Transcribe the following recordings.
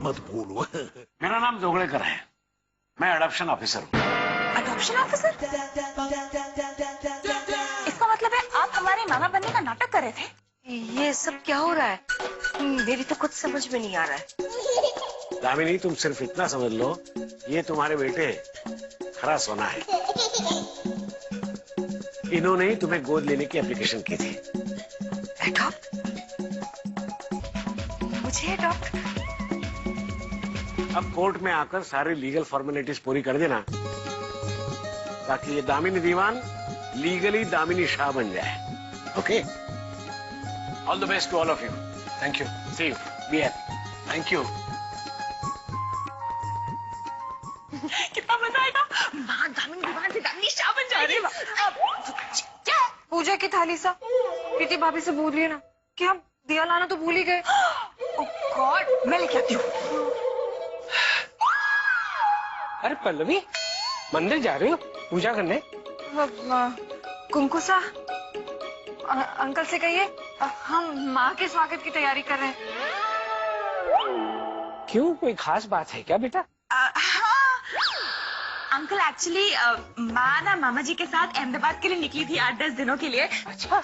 मत भूलो। मेरा नाम जोगड़ेकर है, मैं अडॉप्शन ऑफिसर हूँ। Adoption officer? इसका मतलब है आप हमारे मामा बनने का नाटक कर रहे थे? ये सब क्या हो रहा है? मेरी तो कुछ समझ में नहीं आ रहा है। दामिनी, तुम सिर्फ इतना समझ लो, ये तुम्हारे बेटे खरा सोना है। इन्होंने ही तुम्हें गोद लेने की एप्लीकेशन की थी। एडॉप्ट? मुझे एडॉप्ट? अब कोर्ट में आकर सारी लीगल फॉर्मेलिटीज पूरी कर देना, ताकि ये दामिनी दीवान लीगली दामिनी शाह बन जाए। Okay? All the best to all of you. Thank you. See you. Be happy. Thank you. कितना मजा आएगा। माँ दामिनी दीवान से दामिनी शाह बन जाएगी। क्या? पूजा की थाली सा प्रीति भाभी से बोल लिया ना कि हम दिया लाना तो भूल ही गए। ओह गॉड, मैं लेके आती हूँ। अरे पल्लवी, मंदिर जा रहे हो पूजा करने? कुंकू सा अंकल से कहिए हम माँ के स्वागत की तैयारी कर रहे हैं। क्यों, कोई खास बात है क्या बेटा? हाँ अंकल, एक्चुअली माँ ना मामा जी के साथ अहमदाबाद के लिए निकली थी 8-10 दिनों के लिए। अच्छा,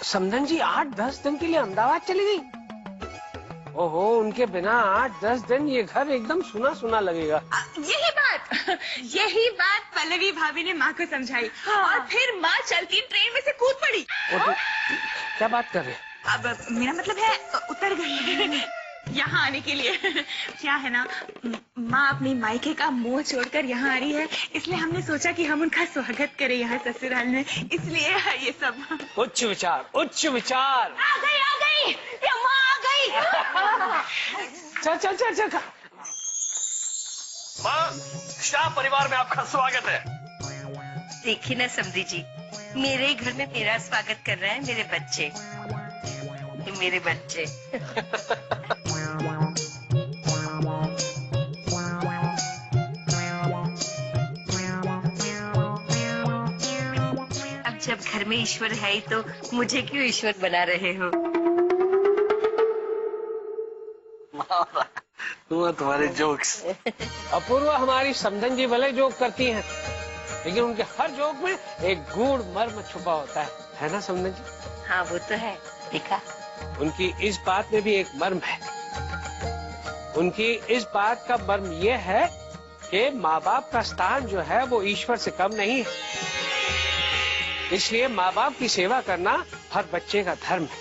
समधन जी 8-10 दिन के लिए अहमदाबाद चली गई? ओहो, उनके बिना 8-10 दिन ये घर एकदम सुना सुना लगेगा। यही बात पल्लवी भाभी ने माँ को समझाई। हाँ। और फिर माँ चलती ट्रेन में से कूद पड़ी। क्या बात कर रहे? अब मेरा मतलब है उतर गई यहाँ आने के लिए। क्या है ना, माँ अपनी मायके का मोह छोड़कर यहाँ आ रही है, इसलिए हमने सोचा कि हम उनका स्वागत करें यहाँ ससुराल में, इसलिए ये सब। उच्च विचार, उच्च विचार। आ गई ये माँ आ गई। चल। माँ, शाह परिवार में आपका स्वागत है। देखिए ना समधी जी, मेरे ही घर में मेरा स्वागत कर रहे हैं मेरे बच्चे। अब जब घर में ईश्वर है ही तो मुझे क्यों ईश्वर बना रहे हो? तुम्हारे जोक्स। अपूर्वा, हमारी समधन जी भले जोक करती हैं, लेकिन उनके हर जोक में एक गूढ़ मर्म छुपा होता है ना समधन जी? हाँ वो तो है, देखा। उनकी इस बात में भी एक मर्म है। उनकी इस बात का मर्म यह है कि माँ बाप का स्थान जो है वो ईश्वर से कम नहीं है, इसलिए माँ बाप की सेवा करना हर बच्चे का धर्म है।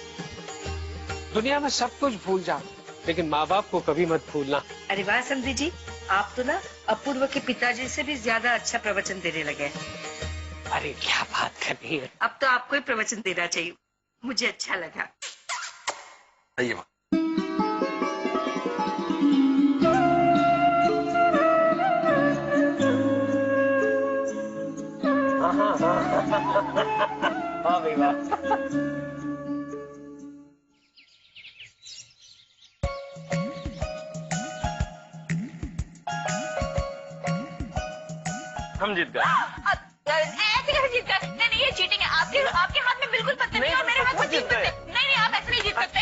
दुनिया में सब कुछ भूल जाओ, लेकिन माँ बाप को कभी मत भूलना। अरे वाह समधी जी, आप तो ना अपूर्व के पिताजी से भी ज्यादा अच्छा प्रवचन देने लगे। अरे क्या बात कर रही है। अब तो आपको ही प्रवचन देना चाहिए, मुझे अच्छा लगा। आइए माँ। हाँ भाई वाह। हम जीत गए। ऐसे कैसे जीत गए? नहीं ये चीटिंग है। आपके हाथ में बिल्कुल पत्ते नहीं और मेरे हाथ में 3 पत्ते। नहीं आप ऐसे नहीं जीत सकते।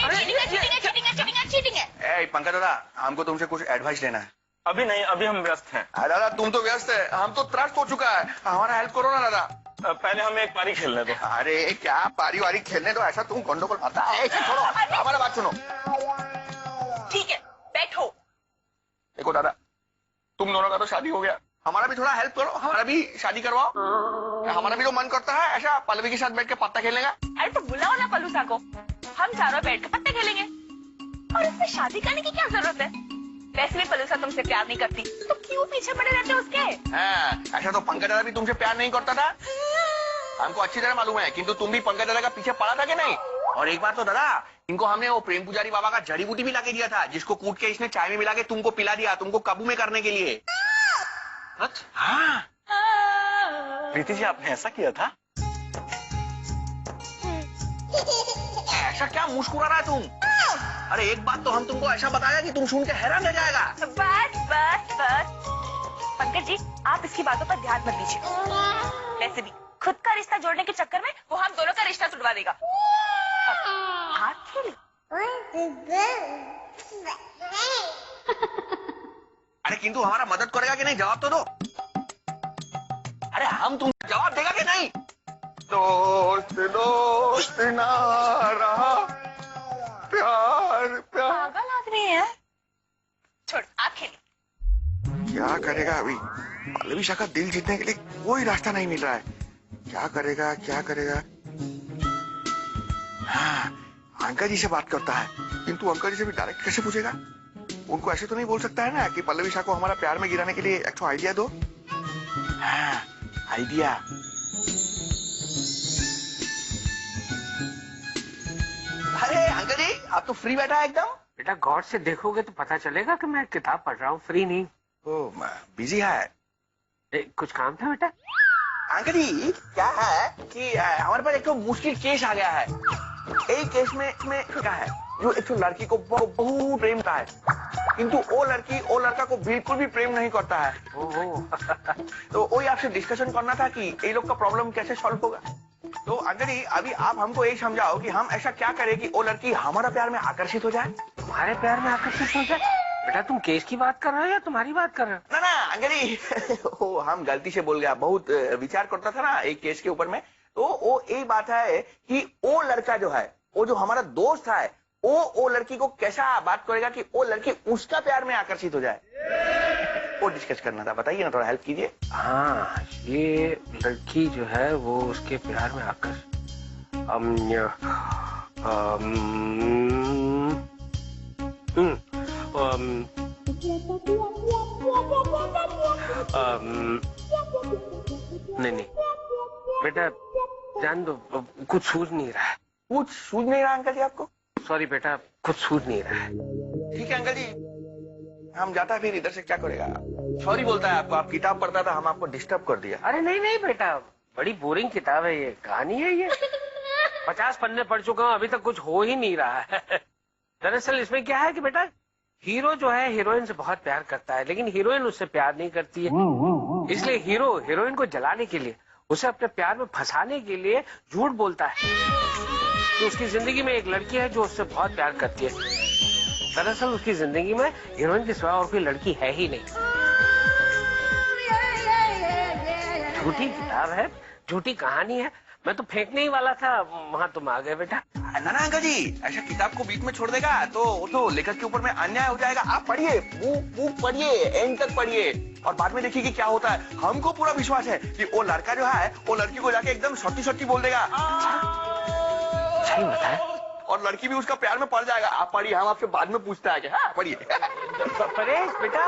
चीटिंग है। पंकज दादा, हमको तुमसे कुछ एडवाइस लेना है। अभी नहीं, अभी हम व्यस्त हैं। दादा तुम तो व्यस्त है, हम तो त्रस्त हो चुका है, हमारा हेल्प करो ना दादा। पहले हमें एक पारी खेलने दो। अरे क्या पारी वारी खेलने दो, ऐसा तुम गंडोगोल आता है। छोड़ो, हमारा बात सुनो। ठीक है बैठो। देखो दादा, तुम दोनों का तो शादी हो गया, हमारा भी थोड़ा हेल्प करो, हमारा भी शादी करवाओ। हमारा भी तो मन करता है ऐसा पल्लवी के साथ बैठ के पत्ता खेलने का। अरे तो बुलाओ ना पलूसा को, हम चारों बैठ के पत्ते खेलेंगे। और इसमें शादी करने की क्या जरूरत है? वैसे भी पलूसा तुमसे प्यार नहीं करती, तो क्यों पीछे पड़े रहते हो उसके? ऐसा तो पंकज दादा भी तुमसे प्यार नहीं करता था, हमको अच्छी तरह मालूम है। किंतु तुम भी पंकज दादा का पीछे पड़ा था कि नहीं? और एक बार तो दादा, इनको हमने वो प्रेम पुजारी बाबा का जड़ी बूटी भी लाके दिया था, जिसको कूट के इसने चाय में मिला के तुमको पिला दिया, तुमको काबू में करने के लिए। हाँ प्रीति जी, आपने ऐसा किया था? ऐसा क्या मुस्कुरा रहा है तुम? अरे एक बात तो हम तुमको ऐसा बताया कि तुम सुन के हैरान रह जाएगा। बस पंकज जी, आप इसकी बातों पर ध्यान मत दीजिए। वैसे भी खुद का रिश्ता जोड़ने के चक्कर में वो हम दोनों का रिश्ता छुड़वा देगा। आखिर अरे किंतु हमारा मदद करेगा कि नहीं, जवाब तो दो। अरे हम तुम जवाब देगा कि नहीं? दोस्त दोस्त ना रहा, प्यार प्यार। पागल आदमी है। छोड़, आप खेलो। क्या करेगा अभी? पल्लवी शाह का दिल जीतने के लिए कोई रास्ता नहीं मिल रहा है। क्या करेगा क्या करेगा? हाँ, अंकल जी से बात करता है, किंतु अंकल जी से भी डायरेक्ट कैसे पूछेगा? उनको ऐसे तो नहीं बोल सकता है ना कि पल्लवी शाह को हमारा प्यार में गिराने के लिए एक तो आइडिया दो। हाँ, आइडिया। अरे अंकल जी, आप तो फ्री बैठा है एकदम। बेटा गौर से देखोगे तो पता चलेगा कि मैं किताब पढ़ रहा हूँ, फ्री नहीं। ओ, बिजी है। कुछ काम था बेटा? अंकल जी क्या है कि हमारे पास एक तो मुश्किल केस आ गया है। एक केस में क्या है, जो एक तो लड़की को बहुत प्रेम करता है, किंतु वो लड़की वो लड़का को बिल्कुल भी प्रेम नहीं करता है। तो वही आपसे डिस्कशन करना था कि ये लोग का प्रॉब्लम कैसे सॉल्व होगा। तो अंकल जी अभी आप हमको यही समझाओ कि हम ऐसा क्या करें कि वो लड़की हमारा प्यार में आकर्षित हो जाए। तुम्हारे प्यार में आकर्षित हो जाए? बेटा तुम केस की बात कर रहे हो या तुम्हारी बात कर रहे हो? ना ना अंकल जी वो हम गलती से बोल गया, बहुत विचार करता था ना एक केस के ऊपर में। तो वो यही बात है कि वो लड़का जो है, वो जो हमारा दोस्त है, वो लड़की को कैसा बात करेगा कि वो लड़की उसका प्यार में आकर्षित हो जाए, वो डिस्कस करना था। बताइए ना, थोड़ा हेल्प कीजिए। हाँ, ये लड़की जो है वो उसके प्यार में आकर्षित नहीं बेटा जान दो, कुछ सूझ नहीं रहा है। कुछ सूझ नहीं रहा अंकल जी आपको? सॉरी बेटा, कुछ सूझ नहीं रहा है। ठीक है अंकल जी, हम जाता है फिर, इधर से क्या करेगा। सॉरी बोलता है आपको, आप किताब पढ़ता था, हम आपको डिस्टर्ब कर दिया। अरे नहीं बेटा, बड़ी बोरिंग किताब है ये, कहानी है ये। 50 पन्ने पढ़ चुका हूँ, अभी तक कुछ हो ही नहीं रहा है। दरअसल इसमें क्या है कि बेटा हीरो जो है हीरोइन से बहुत प्यार करता है, लेकिन हीरोइन उससे प्यार नहीं करती है। इसलिए हीरो हीरोइन को जलाने के लिए, उसे अपने प्यार में फंसाने के लिए झूठ बोलता है कि उसकी जिंदगी में एक लड़की है जो उससे बहुत प्यार करती है। दरअसल उसकी जिंदगी में हीरोइन के सिवा और कोई लड़की है ही नहीं। झूठी किताब है, झूठी कहानी है। मैं तो फेंकने ही वाला था, वहां तुम आ गए बेटा। ना ना अंकल जी, ऐसा किताब को बीच में छोड़ देगा तो वो तो लेखक के ऊपर में अन्याय हो जाएगा। आप पढ़िए, बुक पढ़िए, एंड तक पढ़िए और बाद में देखिए कि क्या होता है। हमको पूरा विश्वास है कि वो लड़का जो है वो लड़की को जाके एकदम सट्टी सट्टी बोल देगा। सही बताया। और लड़की भी उसका प्यार में पड़ जाएगा। आप पढ़िए, हम आपसे बाद में पूछते हैं। हाँ पढ़िए। परेश बेटा,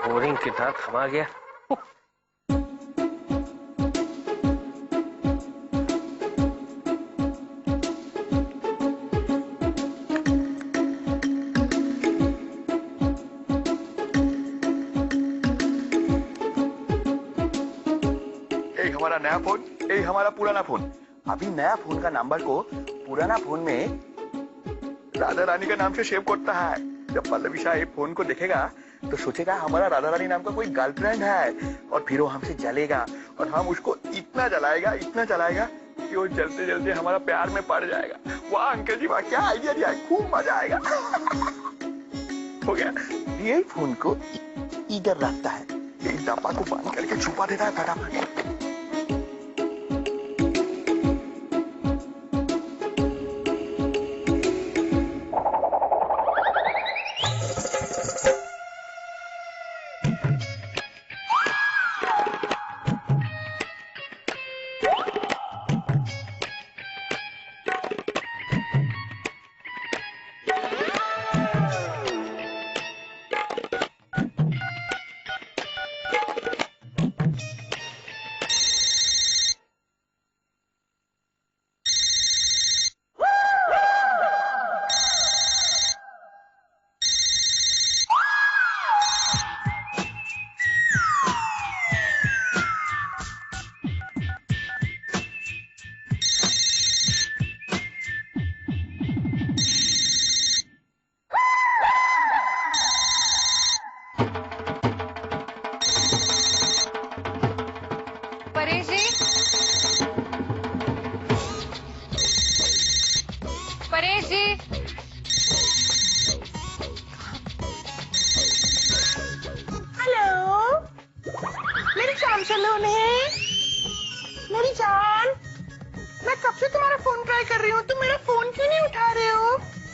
बोरिंग किताब थमा गया। हमारा नया फोन, यही हमारा पुराना फोन। अभी नया फोन का नंबर को पुराना फोन में राधा रानी का नाम से सेव करता है। जब पल्लवी शाह ये फोन को देखेगा तो सोचेगा हमारा राधा रानी नाम का कोई गर्लफ्रेंड है, और फिर वो हमसे जलेगा और हम उसको इतना जलाएगा कि वो जलते जलते हमारा प्यार में पड़ जाएगा। वाह अंकल जी वाह, क्या आइडिया दिया है, खूब मजा आएगा। हो गया। यही फोन को इधर रखता है, एक डब्बा को बंद करके छुपा देता है फटाफट।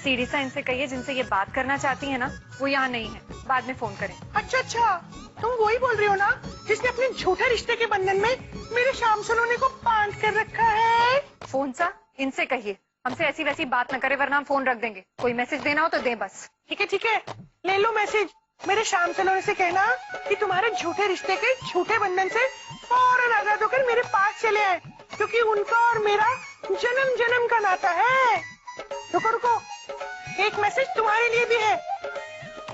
सीढ़ी सा इनसे कहिए जिनसे ये बात करना चाहती है ना, वो यहाँ नहीं है, बाद में फोन करें। अच्छा अच्छा, तुम वही बोल रही हो ना जिसने अपने झूठे रिश्ते के बंधन में मेरे शाम सलोने को बांध कर रखा है। फोन सा इनसे कहिए हमसे ऐसी वैसी बात न करे, वरना हम फोन रख देंगे। कोई मैसेज देना हो तो दे बस। ठीक है, ले लो मैसेज। मेरे शाम सलोने से कहना कि तुम्हारे झूठे रिश्ते के झूठे बंधन से फौरन आजाद होकर मेरे पास चले आए, क्योंकि उनका और मेरा जन्म जन्म का नाता है। रुको, एक मैसेज तुम्हारे लिए भी है।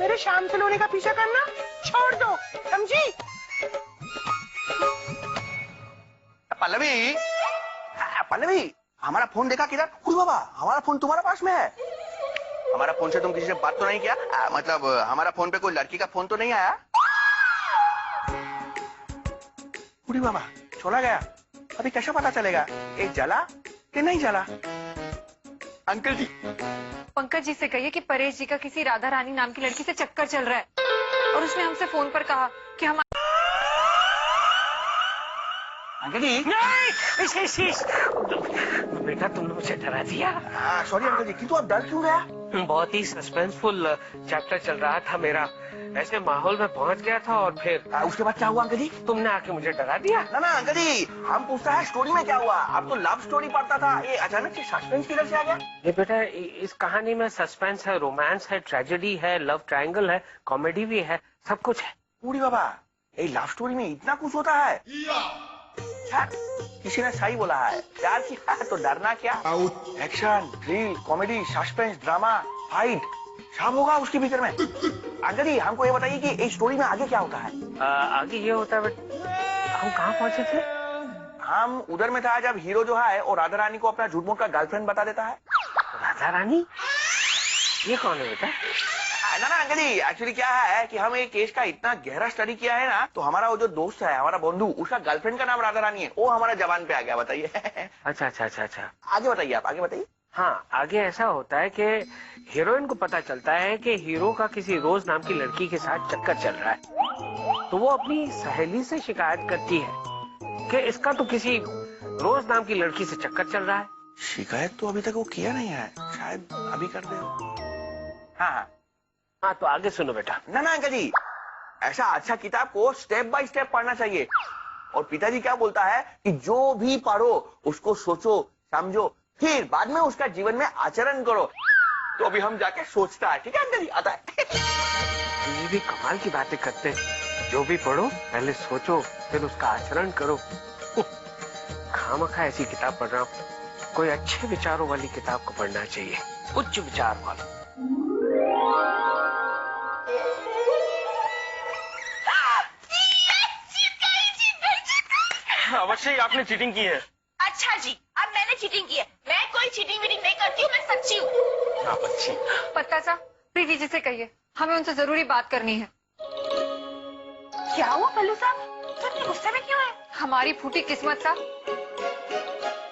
मेरे शाम सलोने का पीछा करना छोड़ दो, समझी? पल्लवी, हमारा फोन देखा किधर? उई बाबा, हमारा फोन तुम्हारा पास में है। हमारा फोन से तुम किसी से बात तो नहीं किया? मतलब हमारा फोन पे कोई लड़की का फोन तो नहीं आया? उड़ी बाबा, चला गया। अभी कैसे पता चलेगा ये जला कि नहीं जला? अंकल जी, पंकज जी से कहिए कि परेश जी का किसी राधा रानी नाम की लड़की से चक्कर चल रहा है, और उसने हमसे फोन पर कहा कि हम। अंकल जी। बेटा तुमने मुझे डरा दिया। सॉरी अंकल जी, किंतु आप डर क्यों गया? बहुत ही सस्पेंसफुल चैप्टर चल रहा था मेरा, ऐसे माहौल में पहुंच गया था और फिर उसके बाद क्या हुआ अंकल जी? तुमने आके मुझे डरा दिया। ना अंकल जी, हम पूछता है स्टोरी में क्या हुआ। आप तो लव स्टोरी पढ़ता था, ये अचानक से सस्पेंस किधर से आ गया? ये बेटा इस कहानी में सस्पेंस है, रोमांस है, ट्रेजेडी है, लव ट्रायंगल है, कॉमेडी भी है, सब कुछ है। पूरी बाबा, ये लव स्टोरी में इतना कुछ होता है? किसी ने सही बोला है, प्यार किया है तो डरना क्या। Action, thrill, comedy, suspense, drama, fight सब होगा उसके भीतर में। अंकल जी, हमको ये बताइए कि इस स्टोरी में आगे क्या होता है? आगे ये होता है हम कहाँ पहुंचे थे? हम उधर में था जब हीरो जो है वो राधा रानी को अपना झूठ मूठ का गर्लफ्रेंड बता देता है। राधा रानी? ये कौन है बेटा? ना अंकल जी, एक्चुअली क्या है कि हम एक केस का इतना गहरा स्टडी किया है ना, तो हमारा वो जो दोस्त है, हमारा बंधु, उसका गर्लफ्रेंड का नाम राधा रानी है। वो हमारा जबान पे आ गया। बताइए। अच्छा। आगे बताइए, आप आगे बताइए। हाँ, आगे ऐसा होता है कि हीरोइन को पता चलता है कि हीरो का किसी रोज नाम की लड़की के साथ चक्कर चल रहा है, तो वो अपनी सहेली से शिकायत करती है कि इसका तो किसी रोज नाम की लड़की से चक्कर चल रहा है। शिकायत तो अभी तक वो किया नहीं है, शायद अभी कर दे। हाँ, तो आगे सुनो बेटा। ना अंकल जी, ऐसा अच्छा किताब को स्टेप बाय स्टेप पढ़ना चाहिए। और पिताजी क्या बोलता है कि जो भी पढ़ो उसको सोचो, समझो, फिर बाद में उसका जीवन में आचरण करो। तो अभी हम जाके सोचता है। ठीक है अंकल जी, आता है। ये भी कमाल की बातें करते हैं। जो भी पढ़ो पहले सोचो, फिर उसका आचरण करो। खामखा ऐसी किताब पढ़ रहा हूँ। कोई अच्छे विचारों वाली किताब को पढ़ना चाहिए, उच्च विचार वाली। अवश्य ही आपने चीटिंग की है। अच्छा जी, अब मैंने चीटिंग की है। मैं कोई चीटिंग वीटिंग नहीं करती हूँ, मैं सच्ची हूँ। आप अच्छी। पता सा प्रीति जी से कहिए हमें उनसे जरूरी बात करनी है। क्या हुआ पल्लू साहब, तो इतने गुस्से में क्यों है? हमारी फूटी किस्मत सा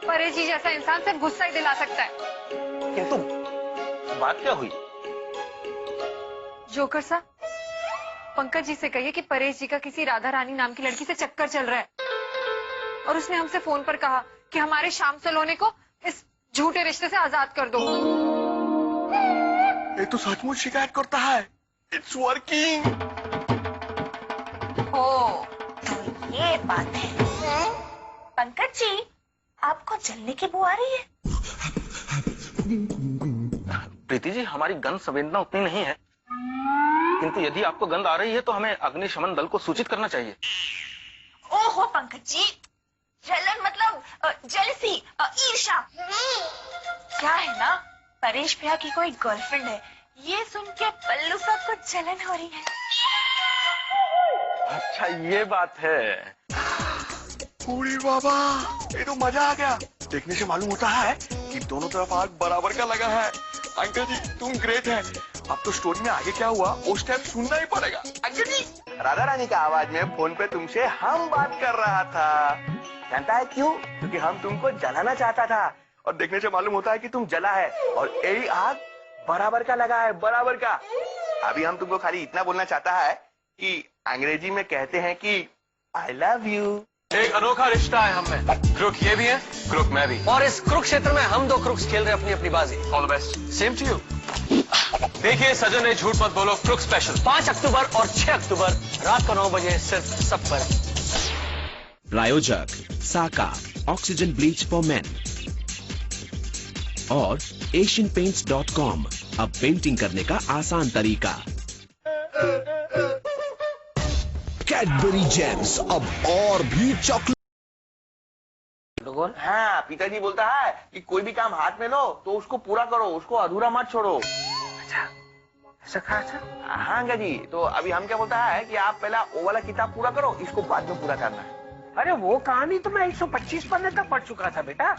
परेश जी जैसा इंसान सिर्फ गुस्सा ही दिला सकता है। किंतु बात क्या हुई? जोकर सा, पंकज जी से कहिए कि परेश जी का किसी राधा रानी नाम की लड़की से चक्कर चल रहा है, और उसने हमसे फोन पर कहा कि हमारे शाम सलोने को इस झूठे रिश्ते से आजाद कर दो। ये तो सचमुच शिकायत करता है। It's working. ओ, तो ये बात है। पंकज जी, आपको जलने की बू आ रही है? प्रीति जी, हमारी गंध संवेदना उतनी नहीं है, किंतु यदि आपको गंध आ रही है तो हमें अग्निशमन दल को सूचित करना चाहिए। ओहो पंकज जी, जलन मतलब जेलसी, ईर्ष्या। क्या है ना, परेश भैया की कोई गर्लफ्रेंड है, ये सुन के पल्लू साहब को जलन हो रही है। अच्छा, ये बात है। पूरी बाबा, ये तो मजा आ गया। देखने से मालूम होता है कि दोनों तरफ आग बराबर का लगा है। अंकल जी, तुम ग्रेट हैं। अब तो स्टोरी में आगे क्या हुआ उस टाइम सुनना ही पड़ेगा। अंकल जी, राधा रानी का आवाज में फोन पे तुमसे हम बात कर रहा था। जानता है क्यों? क्योंकि हम तुमको जलाना चाहता था, और देखने से मालूम होता है कि तुम जला है, और यही आग बराबर का लगा है, बराबर का। अभी हम तुमको खाली इतना बोलना चाहता है कि अंग्रेजी में कहते हैं कि आई लव यू। एक अनोखा रिश्ता है हम में। क्रुक ये भी है, क्रुक मैं भी, और इस क्रुक क्षेत्र में हम दो क्रुक्स खेल रहे हैं अपनी अपनी बाजी। All the best. Same to you. देखिए सजन ने झूठ मत बोलो क्रुक स्पेशल 5 अक्टूबर और 6 अक्टूबर रात को 9 बजे सिर्फ सब पर। प्रायोजक साका ऑक्सीजन ब्लीच फॉर मेन और asianpaints.com, अब पेंटिंग करने का आसान तरीका। कैडबरी जेम्स अब और भी चॉकलेट। हाँ, पिताजी बोलता है कि कोई भी काम हाथ में लो तो उसको पूरा करो, उसको अधूरा मत छोड़ो। अच्छा, ऐसा कहा था? हाँ अंकल जी, तो अभी हम क्या बोलता है कि आप पहला वो वाला किताब पूरा करो, इसको बाद में पूरा करना है। अरे वो कहानी तो मैं 125 पन्ने तक पढ़ चुका था बेटा।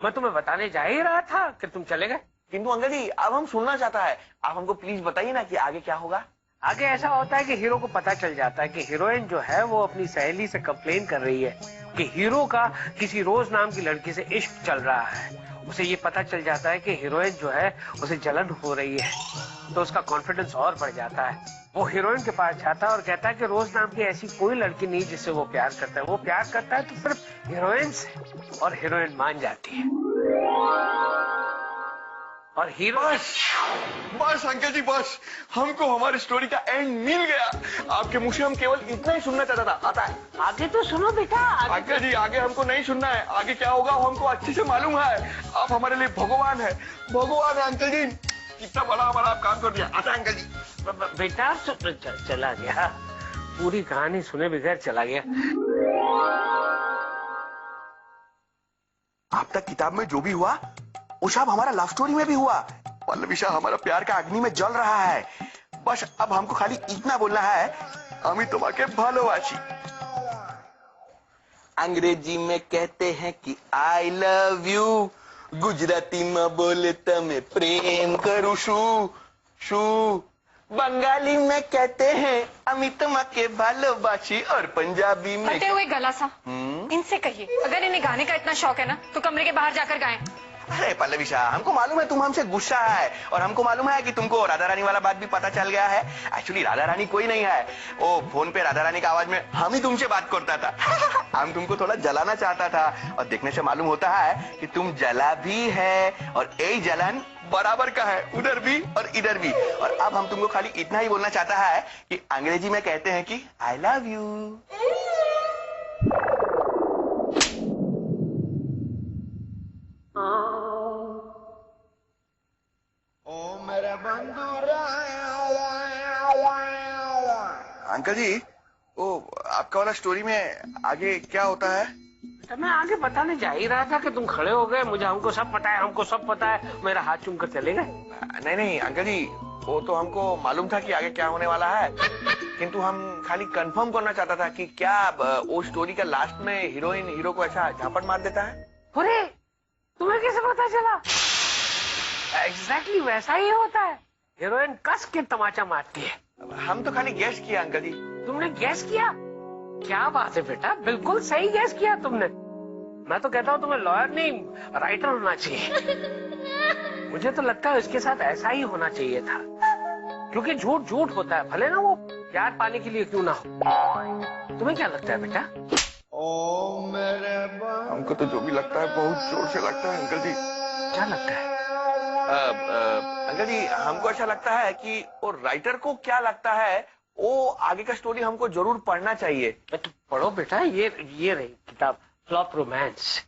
मैं तुम्हें बताने जा ही रहा था कि तुम चले गए। किंतु अंकल जी अब हम सुनना चाहता है, आप हमको प्लीज बताइए ना कि आगे क्या होगा। आगे ऐसा होता है कि हीरो को पता चल जाता है कि हीरोइन जो है वो अपनी सहेली से कंप्लेन कर रही है कि हीरो का किसी रोज नाम की लड़की से इश्क चल रहा है। उसे ये पता चल जाता है कि हीरोइन जो है उसे जलन हो रही है, तो उसका कॉन्फिडेंस और बढ़ जाता है। वो हीरोइन के पास जाता है और कहता है कि रोज नाम की ऐसी कोई लड़की नहीं जिससे वो प्यार करता है। वो प्यार करता है तो सिर्फ हीरोइन से, और हीरोइन मान जाती है। और हीरो बस अंकल जी बस, हमको हमारी स्टोरी का एंड मिल गया। आपके मुंह से हम केवल इतना ही सुनना चाहता था। आता है आगे तो सुनो बेटा। अंकल जी आगे हमको नहीं सुनना है, आगे क्या होगा वो हमको अच्छे से मालूम है। आप हमारे लिए भगवान है, भगवान है अंकल जी। कितना बड़ा हमारा आप काम कर दिया। आता है अंकल जी। बेटा चला गया, पूरी कहानी सुने बगैर चला गया। अब तक किताब में जो भी हुआ वो सब हमारा लव स्टोरी में भी हुआ। पल्लवी शाह हमारा प्यार का अग्नि में जल रहा है। बस अब हमको खाली इतना बोलना है, अमी तुम्हारे भालोवासी। अंग्रेजी में कहते हैं कि आई लव यू, गुजराती में बोले तमे प्रेम करू शू शू, बंगाली में कहते हैं अमी तुम्हारे भालोवासी, और पंजाबी में फटे हुए गला सा इनसे कहिए अगर इन्हें गाने का इतना शौक है ना तो कमरे के बाहर जाकर गाएं। अरे पल्लवी शाह, हमको मालूम है तुम हमसे गुस्सा है, और हमको मालूम है कि तुमको राधा रानी वाला बात भी पता चल गया है। एक्चुअली राधा रानी कोई नहीं है, वो फोन पे राधा रानी का आवाज में हम ही तुमसे बात करता था। हम तुमको थोड़ा जलाना चाहता था, और देखने से मालूम होता है कि तुम जला भी है, और यही जलन बराबर का है, उधर भी और इधर भी। और अब हम तुमको खाली इतना ही बोलना चाहता है कि अंग्रेजी में कहते हैं कि आई लव यू। अंकल जी, वो आपका वाला स्टोरी में आगे क्या होता है? तो मैं आगे बताने जा ही रहा था कि तुम खड़े हो गए। मुझे हमको सब पता है, हमको सब पता है, मेरा हाथ चूम कर चले गए। नहीं अंकल जी, वो तो हमको मालूम था कि आगे क्या होने वाला है, किंतु हम खाली कंफर्म करना चाहता था कि क्या वो स्टोरी का लास्ट में हीरोइन हीरो को ऐसा झापड़ मार देता है। अरे तुम्हें कैसे पता चला? एग्जैक्टली वैसा ही होता है, हीरोइन कस के तमाचा मारती है। हम तो खाली गैस किया अंकल जी। तुमने गैस किया? क्या बात है बेटा, बिल्कुल सही गैस किया तुमने। मैं तो कहता हूँ तुम्हें लॉयर नहीं राइटर होना चाहिए। मुझे तो लगता है इसके साथ ऐसा ही होना चाहिए था, क्योंकि झूठ झूठ होता है, भले ना वो प्यार पाने के लिए क्यों ना हो। तुम्हें क्या लगता है बेटा? हमको तो जो भी लगता है बहुत जोर से लगता है अंकल जी। क्या लगता है? अंकल जी, हमको ऐसा लगता है कि वो राइटर को क्या लगता है, वो आगे का स्टोरी हमको जरूर पढ़ना चाहिए। तो पढ़ो बेटा, ये रही किताब flop romance.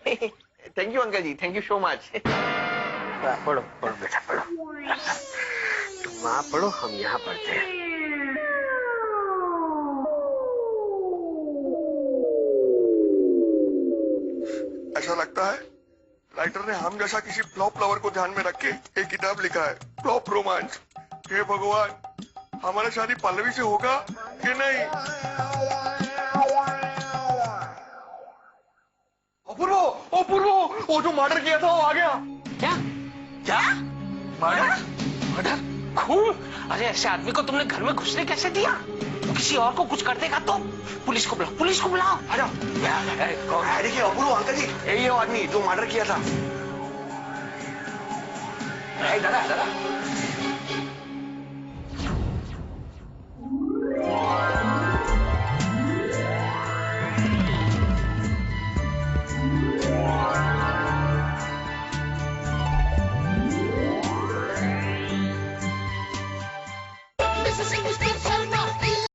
Thank you uncle ji, thank you so much. पढ़ो बेटा पढ़ो, तुम वहां पढ़ो, हम यहाँ पढ़ते हैं। ऐसा लगता है राइटर ने हम जैसा किसी फ्लॉप लवर को ध्यान में रख के एक किताब लिखा है, फ्लॉप रोमांस। हे भगवान, हमारा शादी पल्लवी से होगा कि नहीं? अपूर्व, वो जो मर्डर किया था वो आ गया। क्या मर्डर? खून? अरे ऐसे आदमी को तुमने घर में घुसने कैसे दिया? वो किसी और को कुछ कर देगा तो? पुलिस को बुलाओ। देखिए अपूर्व अंकल जी, यही है वो आदमी जो मर्डर किया था। दादा